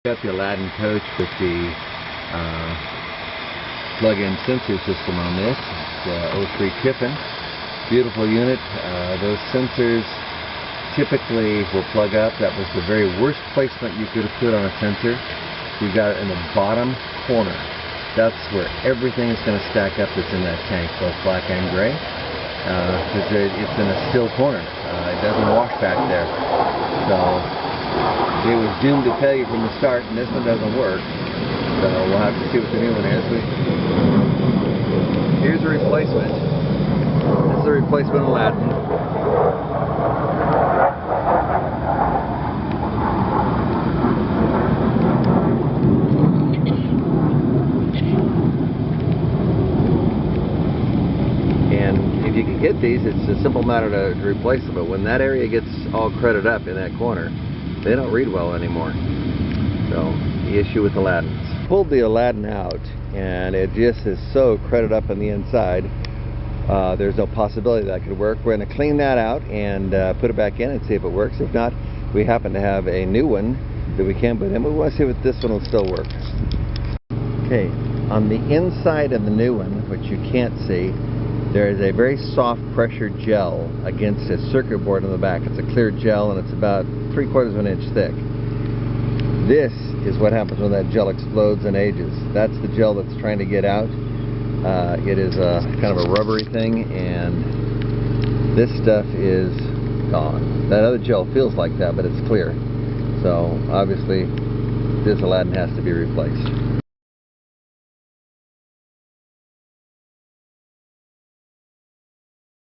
Got the Aladdin coach with the plug-in sensor system on this. It's 03 Tiffin. Beautiful unit. Those sensors typically will plug up. That was the very worst placement you could have put on a sensor. You got it in the bottom corner. That's where everything is going to stack up that's in that tank, both black and gray, because it's in a still corner. It doesn't wash back there. So it was doomed to failure from the start, and this one doesn't work. So we'll have to see what the new one is. Here's a replacement. This is a replacement Aladdin. And if you can get these, it's a simple matter to replace them. But when that area gets all crudted up in that corner, they don't read well anymore. So the issue with Aladdins. Pulled the Aladdin out, and it just is so crudted up on the inside. There's no possibility that could work. We're going to clean that out and put it back in and see if it works. If not, we happen to have a new one that we can put in. We want to see if this one will still work. Okay, on the inside of the new one, which you can't see, there is a very soft pressure gel against a circuit board on the back. It's a clear gel, and it's about 3/4 of an inch thick. This is what happens when that gel explodes and ages. That's the gel that's trying to get out. It is a kind of a rubbery thing, and this stuff is gone. That other gel feels like that, but it's clear. So obviously this Aladdin has to be replaced.